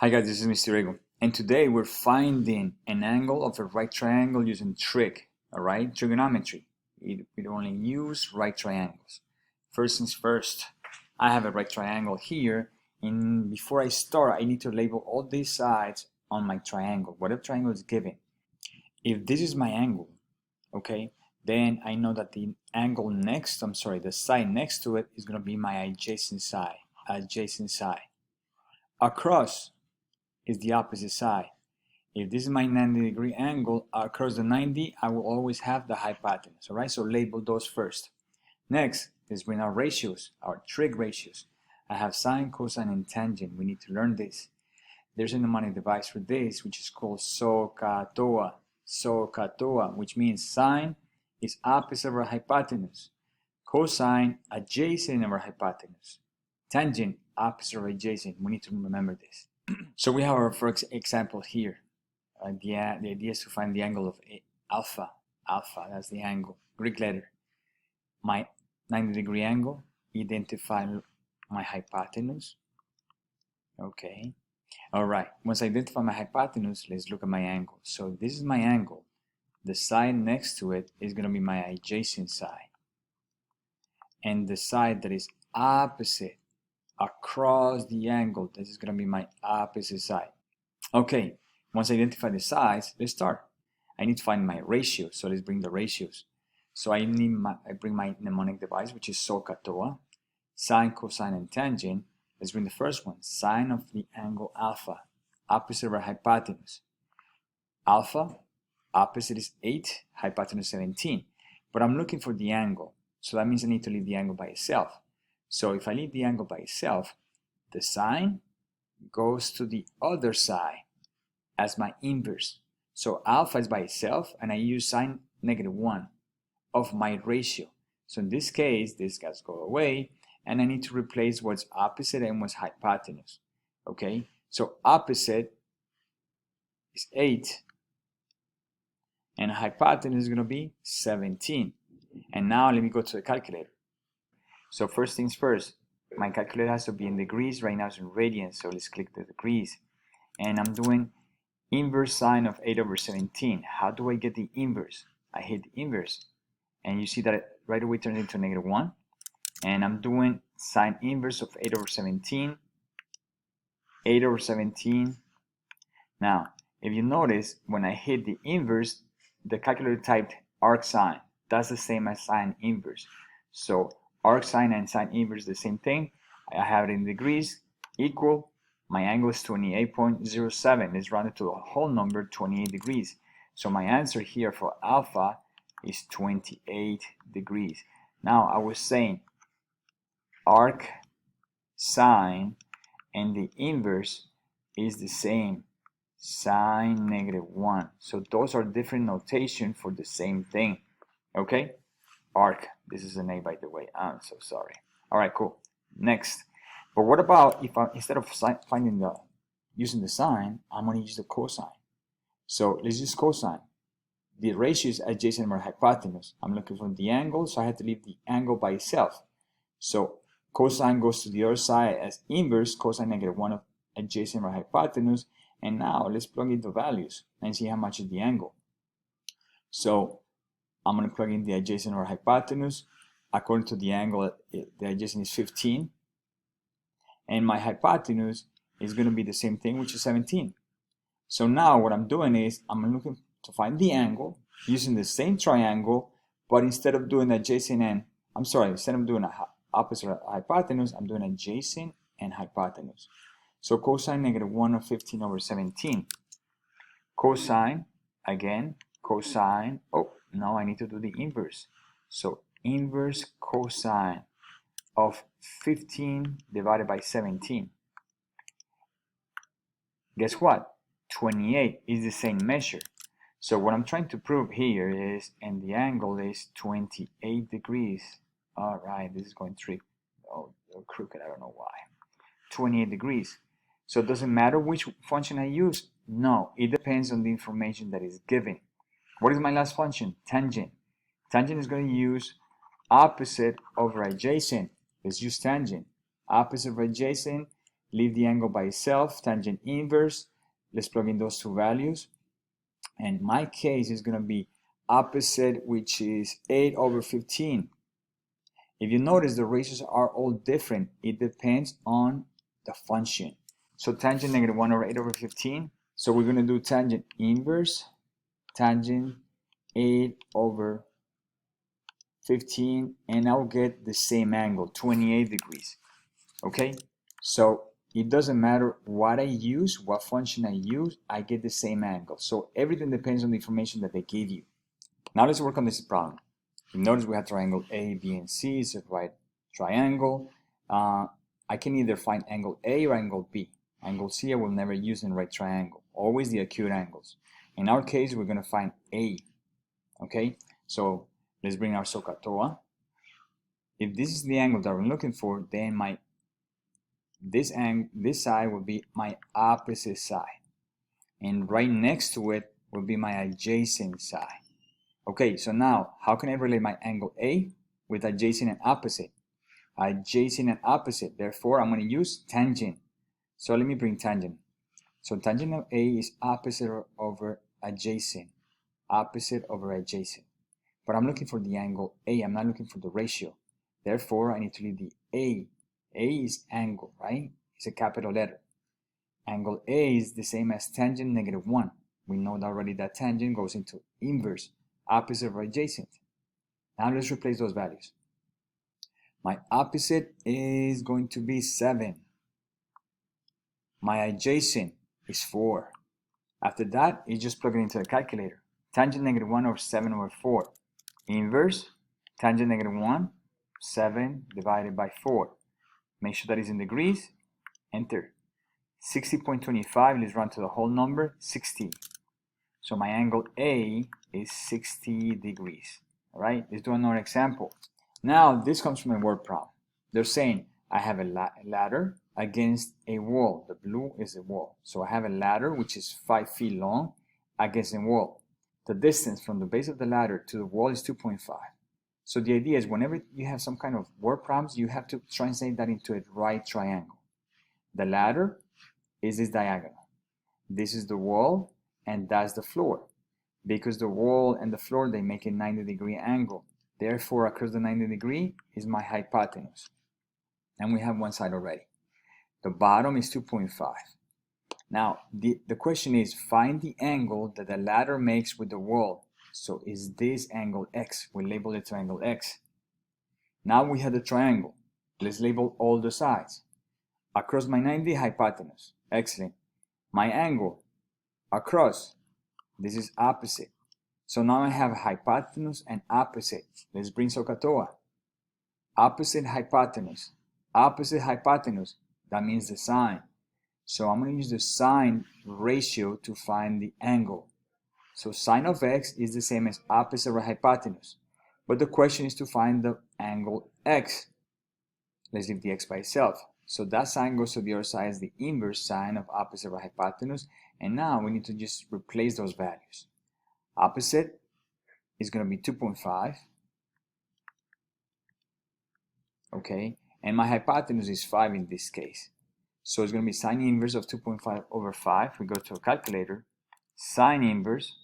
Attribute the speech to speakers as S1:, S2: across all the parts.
S1: Hi guys, this is Mr. Urrego, and today we're finding an angle of a right triangle using trig, alright? Trigonometry. We only use right triangles. First things first, I have a right triangle here, and before I start, I need to label all these sides on my triangle, whatever triangle is given. If this is my angle, okay, then I know that the angle next, the side next to it is going to be my adjacent side. Across is the opposite side. If this is my 90-degree angle, across the 90, I will always have the hypotenuse, all right? So label those first. Next is bring our ratios, our trig ratios. I have sine, cosine, and tangent. We need to learn this. There's a mnemonic device for this, which is called SOHCAHTOA. SOHCAHTOA, which means sine is opposite of our hypotenuse. Cosine, adjacent of our hypotenuse. Tangent, opposite of adjacent. We need to remember this. So we have our first example here. The idea is to find the angle of alpha. Alpha, that's the angle, Greek letter. My 90-degree angle, identify my hypotenuse. Okay. All right. Once I identify my hypotenuse, let's look at my angle. So this is my angle. The side next to it is going to be my adjacent side. And the side that is opposite across the angle, this is going to be my opposite side. Okay, once I identify the sides, let's start. I need to find my ratio, so let's bring the ratios. So I bring my mnemonic device, which is SOHCAHTOA, sine, cosine, and tangent. Let's bring the first one, sine of the angle alpha, opposite of our hypotenuse. Alpha, opposite is 8, hypotenuse 17. But I'm looking for the angle, so that means I need to leave the angle by itself. So if I leave the angle by itself, the sine goes to the other side as my inverse. So alpha is by itself, and I use sine -1 of my ratio. So in this case, these guys go away, and I need to replace what's opposite and what's hypotenuse. Okay, so opposite is 8, and hypotenuse is going to be 17. And now let me go to the calculator. So first things first, my calculator has to be in degrees. Right now it's in radians, so let's click the degrees. And I'm doing inverse sine of 8 over 17. How do I get the inverse? I hit the inverse, and you see that it right away turns into -1. And I'm doing sine inverse of 8 over 17. 8 over 17. Now, if you notice, when I hit the inverse, the calculator typed arc sine. That's the same as sine inverse. So arc sine and sine inverse the same thing. I have it in degrees, equal. My angle is 28.07. Let's round it to a whole number, 28 degrees. So my answer here for alpha is 28 degrees. Now I was saying arc sine and the inverse is the same, sine -1. So those are different notation for the same thing. Okay? Arc. This is an A, by the way. I'm so sorry. All right, cool. Next. But what about if instead of using the sine, I'm going to use the cosine. So let's use cosine. The ratio is adjacent to our hypotenuse. I'm looking for the angle, so I have to leave the angle by itself. So cosine goes to the other side as inverse, cosine -1 of adjacent to our hypotenuse. And now let's plug in the values and see how much is the angle. So I'm going to plug in the adjacent or hypotenuse. According to the angle, the adjacent is 15. And my hypotenuse is going to be the same thing, which is 17. So now what I'm doing is I'm looking to find the angle using the same triangle, but instead of doing adjacent and, instead of doing opposite hypotenuse, I'm doing adjacent and hypotenuse. So cosine -1 of 15 over 17. Cosine, again, cosine, now I need to do the inverse. So inverse cosine of 15 divided by 17. Guess what? 28 is the same measure. So what I'm trying to prove here is, and the angle is 28 degrees. All right, this is going crooked, I don't know why. 28 degrees. So it doesn't matter which function I use. No, it depends on the information that is given. What is my last function? Tangent. Tangent is going to use opposite over adjacent. Let's use tangent. Opposite of adjacent leave the angle by itself, tangent inverse. Let's plug in those two values. And my case is going to be opposite, which is 8 over 15. If you notice, the ratios are all different. It depends on the function. So tangent negative 1 over 8 over 15. So we're going to do tangent inverse, tangent 8 over 15, and I'll get the same angle, 28 degrees. Okay, so it doesn't matter what I use, what function I use, I get the same angle. So everything depends on the information that they give you. Now let's work on this problem. You notice we have triangle A, B, and C. It's a right triangle. I can either find angle A or angle B. Angle C I will never use in right triangle. Always the acute angles. In our case, we're going to find A. Okay, so let's bring our SOHCAHTOA. If this is the angle that we're looking for, then this side will be my opposite side, and right next to it will be my adjacent side. Okay, so now how can I relate my angle A with adjacent and opposite? Adjacent and opposite, therefore I'm going to use tangent. So let me bring tangent. So tangent of A is opposite over adjacent. Opposite over adjacent. But I'm looking for the angle A, I'm not looking for the ratio. Therefore I need to leave the A. A is angle, right? It's a capital letter. Angle A is the same as tangent negative 1. We know already that tangent goes into inverse, opposite over adjacent. Now let's replace those values. My opposite is going to be 7. My adjacent is 4. After that, you just plug it into the calculator. Tangent negative 1 over 7 over 4. Inverse, tangent negative 1, 7 divided by 4. Make sure that is in degrees. Enter. 60.25, let's run to the whole number, 60. So my angle A is 60 degrees. All right, let's do another example. Now, this comes from a word problem. They're saying, I have a ladder against a wall. The blue is a wall. So I have a ladder which is 5 feet long against a wall. The distance from the base of the ladder to the wall is 2.5. So the idea is whenever you have some kind of word problems, you have to translate that into a right triangle. The ladder is this diagonal. This is the wall, and that's the floor. Because the wall and the floor, they make a 90-degree angle. Therefore, across the 90 degree is my hypotenuse. And we have one side already. The bottom is 2.5. Now, the question is, find the angle that the ladder makes with the wall. So is this angle X? We label it to angle X. Now we have the triangle. Let's label all the sides. Across my 90, hypotenuse. Excellent. My angle across, this is opposite. So now I have hypotenuse and opposite. Let's bring SOHCAHTOA. Opposite hypotenuse. Opposite hypotenuse. That means the sine. So I'm going to use the sine ratio to find the angle. So sine of x is the same as opposite over hypotenuse. But the question is to find the angle x. Let's leave the x by itself. So that sine goes to the other side as the inverse sine of opposite over hypotenuse. And now we need to just replace those values. Opposite is going to be 2.5. Okay. And my hypotenuse is 5 in this case. So it's going to be sine inverse of 2.5 over 5. We go to a calculator. Sine inverse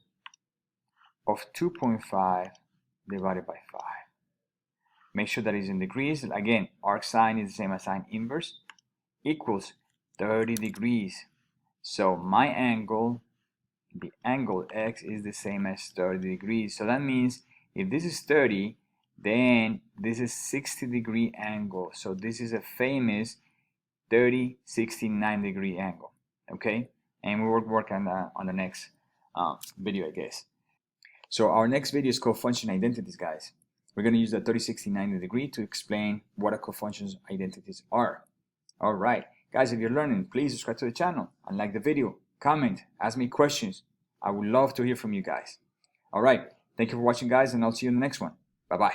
S1: of 2.5 divided by 5. Make sure that it's in degrees. Again, arc sine is the same as sine inverse. Equals 30 degrees. So my angle, the angle x, is the same as 30 degrees. So that means if this is 30, then this is 60-degree angle. So this is a famous 30-69 degree angle. Okay, and we will work on the next video, I guess. So our next video is called function identities, guys. We're going to use the 30-60-90 degree to explain what a cofunction identities are. All right, guys, if you're learning, please subscribe to the channel and like the video, comment, ask me questions. I would love to hear from you guys. All right, thank you for watching, guys, and I'll see you in the next one. Bye-bye.